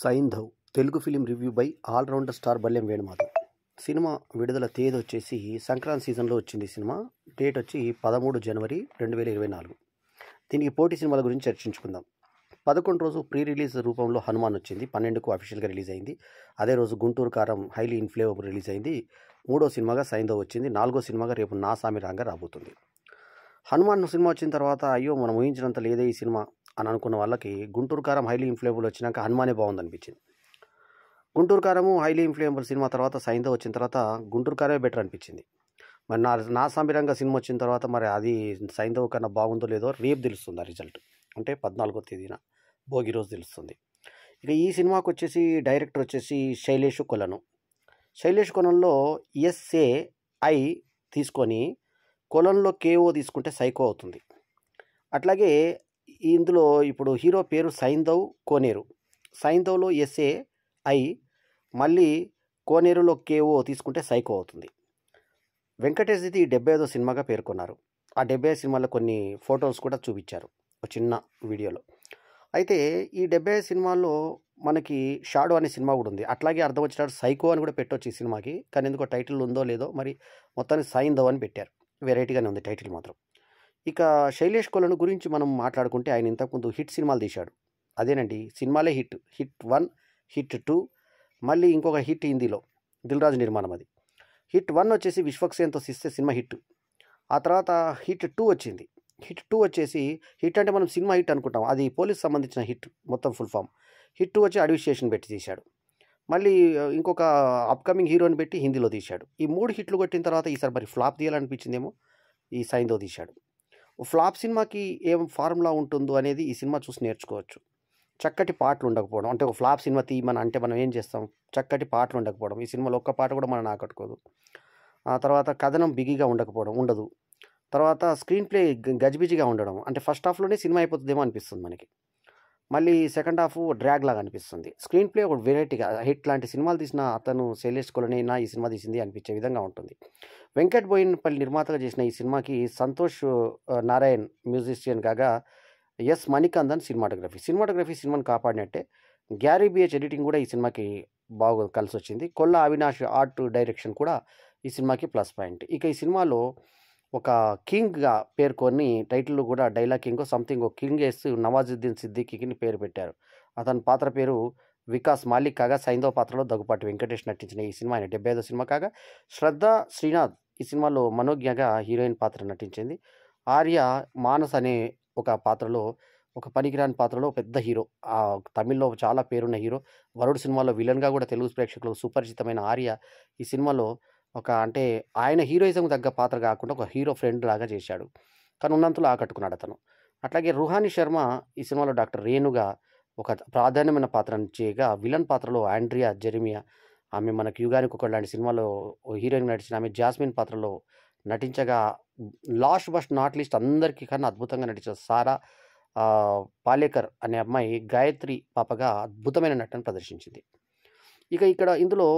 Saindhav Telugu film review by allrounder star Balyam Venumadhav. సినిమా విడుదల తేదీ వచ్చేసి సంక్రాంతి సీజన్లో వచ్చింది. సినిమా డేట్ వచ్చి 13 జనవరి 2024. దీనికి పోటీ సినిమాల గురించి చర్చించుకుందాం. 11 రోజు ప్రీ రిలీజ్ రూపంలో హనుమాన్ వచ్చింది. 12కు అఫీషియల్గా రిలీజ్ అయింది. అదే రోజు గుంటూరు కారం హైలీ ఇన్ఫ్లేవబుల్ రిలీజ్ అయింది. 3వ సినిమాగా సైంధవ్ వచ్చింది. 4వ సినిమాగా రేపు నా సామి రాంగా రాబోతుంది. హనుమాన్ సినిమా వచ్చిన తర్వాత అయ్యో మనం ఊహించినంత లేదే ఈ సినిమా అని అనుకున్న వాళ్ళకి గుంటూరు కారం హైలీ ఇన్ఫ్లేబుల్ వచ్చినాక హనుమానే బాగుంది అనిపించింది. గుంటూరు కారము హైలీ ఇన్ఫ్లేబుల్ సినిమా తర్వాత సైంధవ్ వచ్చిన తర్వాత గుంటూరు కారమే బెటర్ అనిపించింది. మరి నా సామిరంగా సినిమా వచ్చిన తర్వాత మరి అది సైంధవ్ కన్నా బాగుందో లేదో రేపు తెలుస్తుంది. ఆ రిజల్ట్ అంటే 14వ తేదీన భోగి రోజు తెలుస్తుంది. ఇక ఈ సినిమాకి వచ్చేసి డైరెక్టర్ వచ్చేసి శైలేష్ కొలను. శైలేష్ కొలంలో SAI తీసుకొని కొలంలో KO తీసుకుంటే సైకో అవుతుంది. అట్లాగే ఇందులో ఇప్పుడు హీరో పేరు సైంధవ్ కోనేరు. సైంధవ్లో SAI మళ్ళీ కోనేరులో KO తీసుకుంటే సైకో అవుతుంది. వెంకటేష్ ఇది 75వ సినిమాగా పేర్కొన్నారు. ఆ 75 సినిమాలో కొన్ని ఫొటోస్ కూడా చూపించారు ఒక చిన్న వీడియోలో. అయితే ఈ 75 సినిమాల్లో మనకి షాడో అనే సినిమా కూడా ఉంది. అట్లాగే అర్థం వచ్చినట్టు సైకో అని కూడా పెట్టవచ్చు ఈ సినిమాకి. కానీ ఎందుకో టైటిల్ ఉందో లేదో మరి మొత్తానికి సైంధవ్ అని పెట్టారు. వెరైటీగానే ఉంది టైటిల్ మాత్రం. ఇక శైలేష్ కొలను గురించి మనం మాట్లాడుకుంటే ఆయన ఇంతకుముందు హిట్ సినిమాలు తీశాడు. అదేనండి సినిమాలే హిట్ 1, హిట్ 2, మళ్ళీ ఇంకొక హిట్ హిందీలో దిల్ రాజు నిర్మాణం. అది హిట్ 1 వచ్చేసి విశ్వక్సేన్తో తీస్తే సినిమా హిట్. ఆ తర్వాత హిట్ 2 వచ్చింది. హిట్ 2 వచ్చేసి హిట్ అంటే మనం సినిమా హిట్ అనుకుంటాం, అది పోలీస్ సంబంధించిన హిట్ మొత్తం ఫుల్ ఫామ్. హిట్ 2 వచ్చి అడవి స్టేషన్ పెట్టి తీశాడు. మళ్ళీ ఇంకొక అప్కమింగ్ హీరోని పెట్టి హిందీలో తీశాడు. ఈ 3 హిట్లు కొట్టిన తర్వాత ఈసారి మరి ఫ్లాప్ తీయాలనిపించిందేమో ఈ సైంధవ్ తీశాడు. ఫ్లాప్ సినిమాకి ఏం ఫార్ములా ఉంటుందో అనేది ఈ సినిమా చూసి నేర్చుకోవచ్చు. చక్కటి పాటలు ఉండకపోవడం, అంటే ఒక ఫ్లాప్ సినిమా తీయమని అంటే మనం ఏం చేస్తాం, చక్కటి పాటలు ఉండకపోవడం. ఈ సినిమాలో ఒక్క పాట కూడా మనం ఆకట్టుకోదు. ఆ తర్వాత కథనం బిగిగా ఉండదు. తర్వాత స్క్రీన్ ప్లే గజిబిజిగా ఉండడం, అంటే ఫస్ట్ హాఫ్లోనే సినిమా అయిపోతుందేమో అనిపిస్తుంది మనకి. మళ్ళీ సెకండ్ హాఫ్ డ్రాగ్ లాగా అనిపిస్తుంది. స్క్రీన్ ప్లే ఒక వెరైటీగా హిట్ లాంటి సినిమాలు తీసిన అతను శైలేష్ కొలనైనా ఈ సినిమా తీసింది అనిపించే విధంగా ఉంటుంది. వెంకట్ బోయినపల్లి నిర్మాతగా చేసిన ఈ సినిమాకి సంతోష్ నారాయణ్ మ్యూజిషియన్ కాగా మణికందన్ సినిమాటోగ్రఫీ సినిమాని కాపాడినట్టే. గ్యారీ BH ఎడిటింగ్ కూడా ఈ సినిమాకి బాగా కలిసి వచ్చింది. కొల్ల అవినాష్ ఆర్ట్ డైరెక్షన్ కూడా ఈ సినిమాకి ప్లస్ పాయింట్. ఇక ఈ సినిమాలో ఒక కింగ్గా పేర్కొని టైటిల్లో కూడా డైలాగ్ కింగ్ సంథింగ్ ఒక కింగ్ వేసి నవాజుద్దీన్ సిద్దికీని పేరు పెట్టారు. అతని పాత్ర పేరు వికాస్ మాలిక్ కాగా సైంధవ్ పాత్రలో దగ్గుపాటి వెంకటేష్ నటించిన ఈ సినిమా ఆయన 75వ సినిమా కాగా శ్రద్ధ శ్రీనాథ్ ఈ సినిమాలో మనోజ్ఞగా హీరోయిన్ పాత్ర నటించింది. ఆర్య మానస్ అనే ఒక పాత్రలో, ఒక పనికిరాని పాత్రలో పెద్ద హీరో, తమిళ్లో చాలా పేరున్న హీరో. వరుడు సినిమాలో విలన్గా కూడా తెలుగు ప్రేక్షకులకు సుపరిచితమైన ఆర్య ఈ సినిమాలో అంటే ఆయన హీరోయిజం తగ్గ పాత్ర కాకుండా ఒక హీరో ఫ్రెండ్ లాగా చేశాడు. కానీ ఉన్నంతలో ఆకట్టుకున్నాడు అతను. అట్లాగే రుహాని శర్మ ఈ సినిమాలో డాక్టర్ రేణుగా ఒక ప్రాధాన్యమైన పాత్ర చేయగా, విలన్ పాత్రలో ఆండ్రియా జెరిమియా, ఆమె మనకి యుగానికి ఒక లాంటి సినిమాలో హీరోయిన్ నటించిన ఆమె జాస్మిన్ పాత్రలో నటించగా, లాస్ట్ బట్ నాట్ లీస్ట్ అందరికీ కన్నా అద్భుతంగా నటించిన సారా పాలేకర్ అనే అమ్మాయి గాయత్రి పాపగా అద్భుతమైన నటన ప్రదర్శించింది. ఇక ఇందులో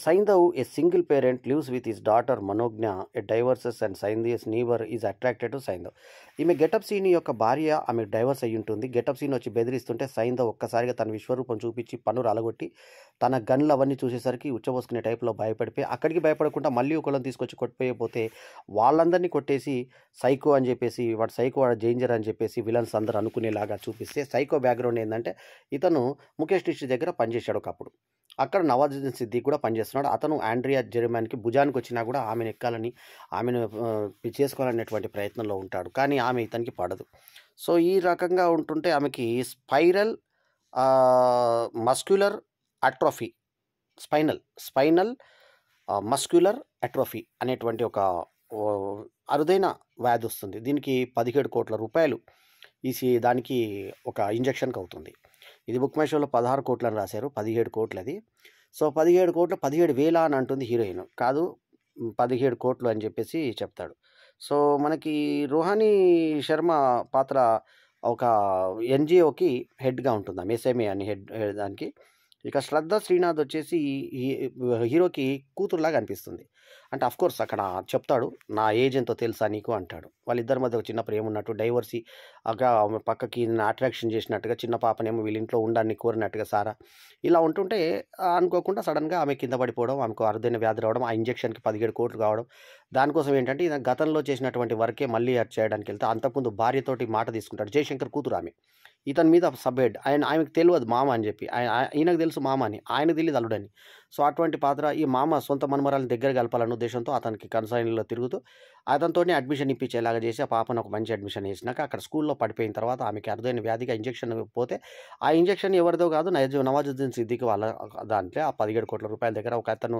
Saindhav a single parent lives with his daughter Manognya a divorcee and సైంధియస్ neighbour is attracted to Saindhav. ఈమె గెటప్ సీన్ యొక్క భార్య, ఆమె డైవర్స్ అయ్యి ఉంటుంది. గెటప్ సీన్ వచ్చి బెదిరిస్తుంటే సైంధవ్ ఒక్కసారిగా తన విశ్వరూపం చూపించి పన్నులు అలగొట్టి తన గన్లు అవన్నీ చూసేసరికి ఉచ్చబోసుకునే టైప్లో భయపడిపోయి అక్కడికి భయపడకుండా మళ్ళీ ఒకళ్ళని తీసుకొచ్చి కొట్టిపోయిపోతే వాళ్ళందరినీ కొట్టేసి సైకో అని చెప్పేసి వాడు డేంజర్ అని చెప్పేసి విలన్స్ అందరూ అనుకునేలాగా చూపిస్తే, సైకో బ్యాక్గ్రౌండ్ ఏంటంటే ఇతను ముఖేష్ డిస్ట్రి దగ్గర పనిచేశాడు ఒకప్పుడు. అక్కడ నవాజుద్దీన్ సిద్దిక్ కూడా పనిచేస్తున్నాడు. అతను ఆండ్రియా జెరిమియాకి భుజానికి వచ్చినా కూడా ఆమెను ఎక్కాలని, ఆమెను చేసుకోవాలనేటువంటి ప్రయత్నంలో ఉంటాడు. కానీ ఆమె ఇతనికి పడదు. సో ఈ రకంగా ఉంటుంటే ఆమెకి spinal muscular atrophy spinal muscular atrophy అనేటువంటి ఒక అరుదైన వ్యాధి వస్తుంది. దీనికి 17 కోట్ల రూపాయలు దానికి ఒక ఇంజక్షన్కి అవుతుంది. ఇది బుక్ మై షోలో 16 కోట్లు అని రాశారు, 17 కోట్లు అది. సో 17 కోట్లు 17,000 అని అంటుంది హీరోయిన్, కాదు 17 కోట్లు అని చెప్పేసి చెప్తాడు. సో మనకి రుహాని శర్మ పాత్ర ఒక NGOకి హెడ్గా ఉంటుంది, SMA అని హెడ్ దానికి ఇక శ్రద్ధ శ్రీనాథ్ వచ్చేసి హీరోకి కూతురులాగా అనిపిస్తుంది. అంటే అఫ్కోర్స్ అక్కడ చెప్తాడు, నా ఏజ్ ఎంతో తెలుసా నీకు అంటాడు. వాళ్ళిద్దరి మధ్య ఒక చిన్న ప్రేమ ఉన్నట్టు, డైవర్సీ ఆమె పక్కకి అట్రాక్షన్ చేసినట్టుగా, చిన్న పాపనేమో వీళ్ళ ఇంట్లో ఉండాలని కోరినట్టుగా సారా ఇలా ఉంటుంటే అనుకోకుండా సడన్గా ఆమె కింద పడిపోవడం, ఆమెకు అరుదైన వ్యాధి రావడం, ఆ ఇంజెక్షన్కి 17 కోట్లు కావడం. దానికోసం ఏంటంటే ఈయన గతంలో చేసినటువంటి వర్కే మళ్ళీ అది చేయడానికి వెళ్తే అంతకుముందు భార్యతోటి మాట తీసుకుంటాడు. జయశంకర్ కూతురు ఆమె. ఇతని మీద సబ్హెడ్ ఆమెకు తెలియదు మామ అని చెప్పి, ఈయనకు తెలుసు మామ అని, ఆయనకు తెలియదు అల్లుడని. సో అటువంటి పాత్ర ఈ మామ సొంత మనుమరాలను దగ్గర కలపాలన్న ఉద్దేశంతో అతనికి కన్సైన్లో తిరుగుతూ అతనితోనే అడ్మిషన్ ఇప్పించేలాగా చేసి ఆ పాపను ఒక మంచి అడ్మిషన్ వేసినాక అక్కడ స్కూల్లో పడిపోయిన తర్వాత ఆమెకి అరుదైన వ్యాధిగా ఇంజెక్షన్ పోతే ఆ ఇంజెక్షన్ ఎవరిదో కాదు, నవాజుద్దీన్ సిద్దికి వాళ్ళ దాంట్లో ఆ 17 కోట్ల రూపాయల దగ్గర ఒక అతను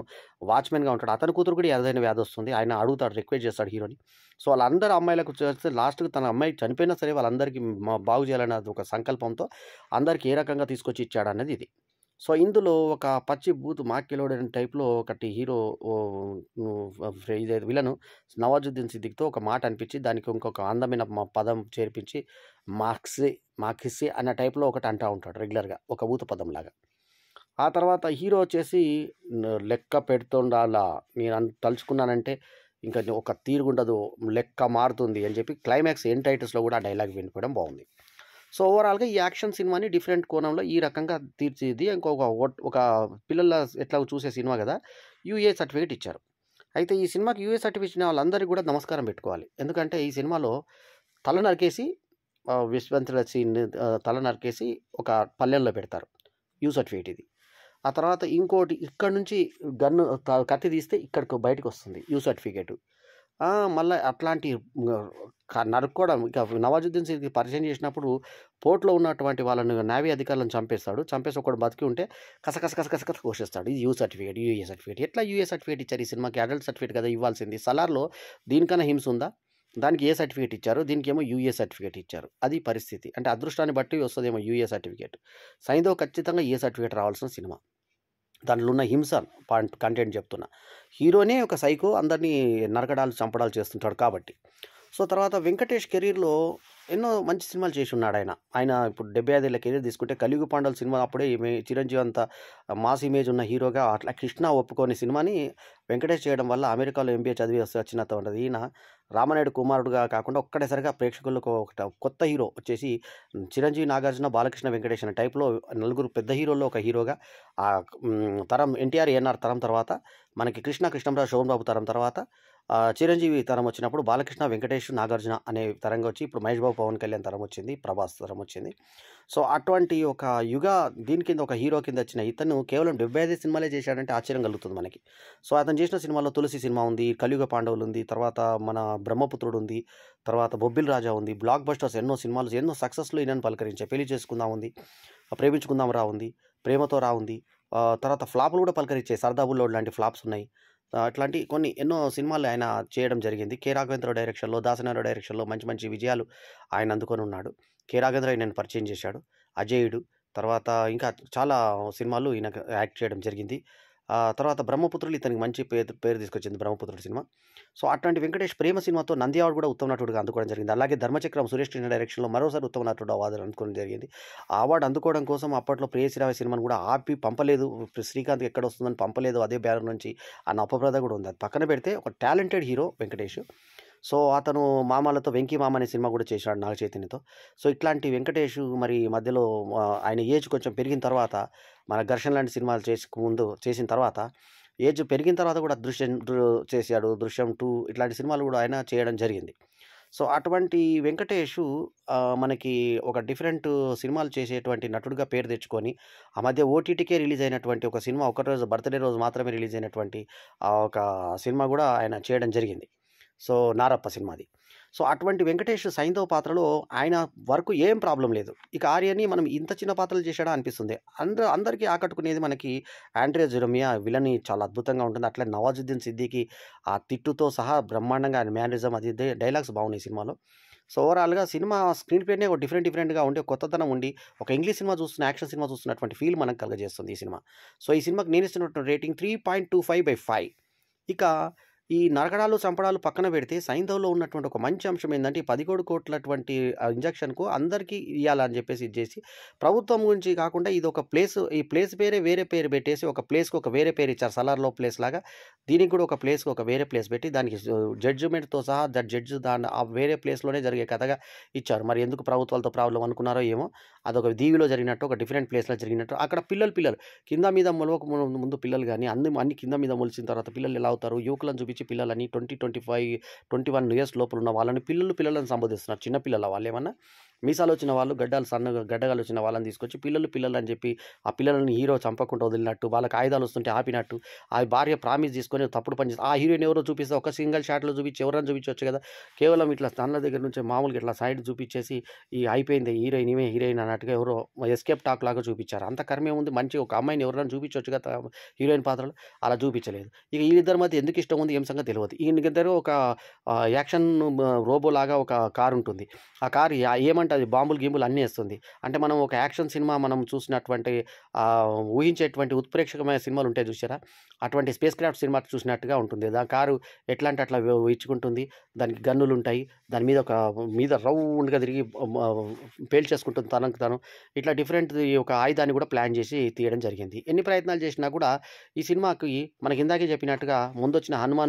వాచ్మెన్గా ఉంటాడు. అతని కూతురు కూడా అరుదైన వ్యాధి వస్తుంది. ఆయన అడుగుతాడు, రిక్వెస్ట్ చేస్తాడు హీరోని. సో వాళ్ళందరూ అమ్మాయిలకు చేస్తే లాస్ట్కి తన అమ్మాయి చనిపోయినా సరే వాళ్ళందరికీ బాగు చేయాలనే ఒక సంకల్పంతో అందరికీ ఏ రకంగా తీసుకొచ్చి ఇచ్చాడు అన్నది ఇది. సో ఇందులో ఒక పచ్చి బూతు మాక్యలోడని టైప్లో ఒకటి హీరో ఇదే విలను నవాజుద్దీన్ సిద్దిక్తో ఒక మాట అనిపించి దానికి ఇంకొక అందమైన పదం చేర్పించి మాక్సిసి అన్న టైప్లో ఒకటి అంటూ ఉంటాడు రెగ్యులర్గా, ఒక ఊత పదంలాగా. ఆ తర్వాత హీరో వచ్చేసి లెక్క పెడుతుండాలా, నేను తలుచుకున్నానంటే ఇంకా ఒక తీరుగుండదు, లెక్క మారుతుంది అని చెప్పి క్లైమాక్స్ ఎండ్ టైటిల్స్లో కూడా ఆ డైలాగ్ వినిపోవడం బాగుంది. సో ఓవరాల్గా ఈ యాక్షన్ సినిమాని డిఫరెంట్ కోణంలో ఈ రకంగా తీర్చిది. ఒక పిల్లల ఎట్లా చూసే సినిమా కదా, యూఏ సర్టిఫికేట్ ఇచ్చారు. అయితే ఈ సినిమాకి యూఏ సర్టిఫికేట్ ఇచ్చిన వాళ్ళందరికీ కూడా నమస్కారం పెట్టుకోవాలి. ఎందుకంటే ఈ సినిమాలో తల నరికేసి విశ్వంతుల తల నరికేసి ఒక పల్లెంలో పెడతారు, యూ సర్టిఫికేట్ ఇది. ఆ తర్వాత ఇంకోటి ఇక్కడ నుంచి గన్ను కత్తి తీస్తే ఇక్కడికి బయటకు వస్తుంది యూ సర్టిఫికేట్. మళ్ళీ అట్లాంటి నరుక్కోవడం, ఇక నవాజుద్దీన్ సిద్దికి పరిచయం చేసినప్పుడు పోర్ట్లో ఉన్నటువంటి వాళ్ళని నేవీ అధికారులను చంపేసి ఒకడు బతికి ఉంటే కస కోసేస్తాడు. ఇది యూ సర్టిఫికేట్, యూఏ సర్టిఫికేట్. ఎట్లా యూఏ సర్టిఫికేట్ ఇచ్చారు ఈ సినిమాకి? అడల్ట్ సర్టిఫికేట్ కదా ఇవ్వాల్సింది. సలార్లో దీనికన్నా హింస ఉందా? దానికి ఏ సర్టిఫికేట్ ఇచ్చారు, దీనికి ఏమో యూఏ సర్టిఫికేట్ ఇచ్చారు. అది పరిస్థితి. అంటే అదృష్టాన్ని బట్టి వస్తుందేమో యూఏ సర్టిఫికేట్. సైంధవ్ ఖచ్చితంగా ఏ సర్టిఫికేట్ రావాల్సిన సినిమా. దాంట్లో ఉన్న హింస కంటెంట్ చెప్తున్నా. హీరోనే ఒక సైకో, అందరినీ నరకడాలు చంపడాలు చేస్తుంటాడు కాబట్టి. సో తర్వాత వెంకటేష్ కెరీర్లో ఎన్నో మంచి సినిమాలు చేసి ఉన్నాడు ఆయన ఇప్పుడు 75 ఏళ్ళ కెరీర్ తీసుకుంటే కలియుగ పాండవుల సినిమా అప్పుడే చిరంజీవి అంత మాస్ ఇమేజ్ ఉన్న హీరోగా అట్లా కృష్ణ ఒప్పుకోని సినిమాని వెంకటేష్ చేయడం వల్ల అమెరికాలో MBA చదివి వచ్చినంత ఉంటుంది. ఈయన రామనాయుడు కుమారుడుగా కాకుండా ఒక్కడేసరిగా ప్రేక్షకులకు ఒక కొత్త హీరో వచ్చేసి చిరంజీవి, నాగార్జున, బాలకృష్ణ, వెంకటేష్ అనే టైప్లో నలుగురు పెద్ద హీరోల్లో ఒక హీరోగా ఆ తరం ఎన్టీఆర్, ఏఎన్ఆర్ తరం తర్వాత మనకి కృష్ణరాజు, శోభన్ బాబు తరం తర్వాత చిరంజీవి తరం వచ్చినప్పుడు బాలకృష్ణ, వెంకటేష్, నాగార్జున అనే తరంగా వచ్చి ఇప్పుడు మహేష్ బాబు, పవన్ కళ్యాణ్ తరం వచ్చింది, ప్రభాస్ తరం వచ్చింది. సో అటువంటి ఒక దీని కింద ఒక హీరో కింద వచ్చిన ఇతను కేవలం 75 సినిమాలే చేశాడంటే ఆశ్చర్యం కలుగుతుంది మనకి. సో అతను చేసిన సినిమాలో తులసి సినిమా ఉంది, కలియుగ పాండవులు ఉంది, తర్వాత మన బ్రహ్మపుత్రుడు ఉంది, తర్వాత బొబ్బిల్ రాజా ఉంది, బ్లాక్ బస్టర్స్ ఎన్నో సినిమాలు, ఎన్నో సక్సెస్లో ఈయనను పలకరించే. పెళ్లి చేసుకుందాం ఉంది, ప్రేమించుకుందాం రా ఉంది, ప్రేమతో రా ఉంది, తర్వాత ఫ్లాపులు కూడా పలకరించే, సర్దా బుల్లోడ్ లాంటి ఫ్లాప్స్ ఉన్నాయి. అట్లాంటి కొన్ని ఎన్నో సినిమాలు ఆయన చేయడం జరిగింది. కె రాఘవేంద్రరావు డైరెక్షన్లో, దాసనారాయణ డైరెక్షన్లో మంచి మంచి విజయాలు ఆయన అందుకొని ఉన్నాడు. కె రాఘవేంద్రరావు నేను పరిచయం చేశాడు. అజేయుడు, తర్వాత ఇంకా చాలా సినిమాలు ఈయన యాక్ట్ చేయడం జరిగింది. తర్వాత బ్రహ్మపుత్రులు ఇతనికి మంచి పేరు తీసుకొచ్చింది, బ్రహ్మపుత్రుడు సినిమా. సో అట్లాంటి వెంకటేష్ ప్రేమ సినిమాతో నంది అవార్డు కూడా ఉత్తమ నటుడుగా అందుకోవడం జరిగింది. అలాగే ధర్మచక్రం సురేష్ కృష్ణ డైరెక్షన్లో మరోసారి ఉత్తమ నటుడు అవార్డు అందుకోవడం జరిగింది. ఆ అవార్డు అందుకోవడం కోసం అప్పట్లో ప్రేయసిరావే సినిమాను కూడా ఆపి పంపలేదు, శ్రీకాంత్ ఎక్కడ వస్తుందని పంపలేదు అదే బ్యానర్ నుంచి అన్న అపప్రద కూడా ఉంది. అది పక్కన పెడితే ఒక టాలెంటెడ్ హీరో వెంకటేష్. సో అతను మామలతో వెంకీ మామ అనే సినిమా కూడా చేశాడు నాగ చైతన్యతో. సో ఇట్లాంటి వెంకటేష్ మరి మధ్యలో ఆయన ఏజ్ కొంచెం పెరిగిన తర్వాత, మన ఘర్షణ లాంటి సినిమాలు చేసిన తర్వాత ఏజ్ పెరిగిన తర్వాత కూడా దృశ్యం చేశాడు, దృశ్యం 2 ఇట్లాంటి సినిమాలు కూడా ఆయన చేయడం జరిగింది. సో అటువంటి వెంకటేష్ మనకి ఒక డిఫరెంట్ సినిమాలు చేసేటువంటి నటుడిగా పేరు తెచ్చుకొని ఆ మధ్య ఓటీటీకే రిలీజ్ అయినటువంటి ఒక సినిమా, ఒకరోజు బర్త్డే రోజు మాత్రమే రిలీజ్ అయినటువంటి ఒక సినిమా కూడా ఆయన చేయడం జరిగింది. సో నారప్ప సినిమాది. సో అటువంటి వెంకటేష్ సైంధవ్ పాత్రలో ఆయన వరకు ఏం ప్రాబ్లం లేదు. ఇక ఆర్యని మనం ఇంత చిన్న పాత్రలు చేశాడా అనిపిస్తుంది. అందరికీ ఆకట్టుకునేది మనకి ఆండ్రియా జెరోమియా విలని చాలా అద్భుతంగా ఉంటుంది. అట్లా నవాజుద్దీన్ సిద్దికి ఆ తిట్టుతో సహా బ్రహ్మాండంగా ఆయన మేనరిజం అది డైలాగ్స్ బాగున్నాయి సినిమాలో. సో ఓవరాల్గా సినిమా స్క్రీన్ ప్లేనే ఒక డిఫరెంట్గా ఉండి కొత్తదనం ఉండి ఒక ఇంగ్లీష్ సినిమా యాక్షన్ సినిమా చూస్తున్నటువంటి ఫీల్ మనకు కలగజేస్తుంది ఈ సినిమా. సో ఈ సినిమాకి నేను ఇస్తున్నటువంటి రేటింగ్ 3.25/5. ఇక ఈ నరకడాలు, చంపడాలు పక్కన పెడితే సైంధవ్‌లో ఉన్నటువంటి ఒక మంచి అంశం ఏందంటే, ఈ 11,00,00,000 ఇంజెక్షన్‌కు అందరికీ ఇయ్యాలని చెప్పేసి ఇది చేసి, ప్రభుత్వం గురించి కాకుండా ఇదొక ప్లేస్, ఈ ప్లేస్ పేరే వేరే పేరు పెట్టేసి, ఒక ప్లేస్‌కి ఒక వేరే పేరు ఇచ్చారు. సలార్‌లో ప్లేస్‌లాగా దీనికి కూడా ఒక ప్లేస్‌కి ఒక వేరే ప్లేస్ పెట్టి, దానికి జడ్జిమెంట్‌తో సహా జడ్జ్ దాన్ని ఆ వేరే ప్లేస్‌లోనే జరిగే కథగా ఇచ్చారు. మరి ఎందుకు ప్రభుత్వాలతో ప్రాబ్లమ్ అనుకున్నారో ఏమో! అదొక దీవిలో జరిగినట్టు, ఒక డిఫరెంట్ ప్లేస్‌లో జరిగినట్టు. అక్కడ పిల్లలు కింద మీద మొలవక ముందు పిల్లలు గాని, అన్ని కింద మీద మొలిచిన తర్వాత పిల్లలు ఎలా అవుతారు? యువకులను చూపించి పిల్లలని 20, 25, 21 ఇయర్స్ లోపల ఉన్న వాళ్ళని పిల్లలని సంబోధిస్తున్నారు. చిన్న పిల్లలా వాళ్ళేమన్నా? మీసాలొచ్చిన వాళ్ళు, సన్నగా గడ్డగాలొచ్చిన వాళ్ళని తీసుకొచ్చి పిల్లలు అని చెప్పి, ఆ పిల్లలని హీరో చంపకుండా వదిలినట్టు, వాళ్ళకి ఆయుధాలొస్తుంటే ఆపినట్టు, ఆ భార్య ప్రామిస్ తీసుకొని తప్పుడు పని చేసి, ఆ హీరోయిన్ ఎవరో చూపిస్తే ఒక సింగిల్ షాట్‌లో చూపించి ఎవరైనా చూపించొచ్చు కదా! కేవలం ఇట్లా కళ్ళ దగ్గర నుంచే మామూలుగా ఇట్లా సైడ్ చూపించేసి, అయిపోయింది హీరోయిన్, ఈమె హీరోయిన్ అన్నట్టుగా ఎవరో ఎస్కేప్ టాక్ లాగా చూపించారు. అంత కర్మేముంది, మంచిగా ఒక అమ్మాయిని ఎవరైనా చూపించొచ్చు కదా! హీరోయిన్ పాత్రలో. అలా చూపించలేదు. ఇక వీళ్ళిద్దరి మధ్య ఎందుకు ఇష్టం ఉంది, ఏం సంగతి తెలవదు. ఈయనకిద్దరు ఒక యాక్షన్ రోబోలాగా ఒక కారుంటుంది. ఆ కారు ఏమంటది బాంబులు అన్నీ ఏస్తుంది. అంటే మనం ఒక యాక్షన్ సినిమా మనం చూసినటువంటి ఊహించేటువంటి ఉత్ప్రేక్షకమైన సినిమాలు ఉంటాయి చూసారా? అటువంటి స్పేస్ క్రాఫ్ట్ సినిమా చూసినట్టుగా ఉంటుంది. కారు ఎట్లా అంటే అట్లా ఇచ్చుకుంటుంది. దానికి గన్నులుంటాయి. దాని మీద మీద రౌండ్‌గా తిరిగి పేల్చేసుకుంటుంది తనకు తాను. ఇట్లా డిఫరెంట్ ఒక ఆయుధాన్ని కూడా ప్లాన్ చేసి తీయడం జరిగింది. ఎన్ని ప్రయత్నాలు చేసినా కూడా ఈ సినిమాకి మనకి ఇందాకే చెప్పినట్టుగా ముందొచ్చిన 'హనుమాన్'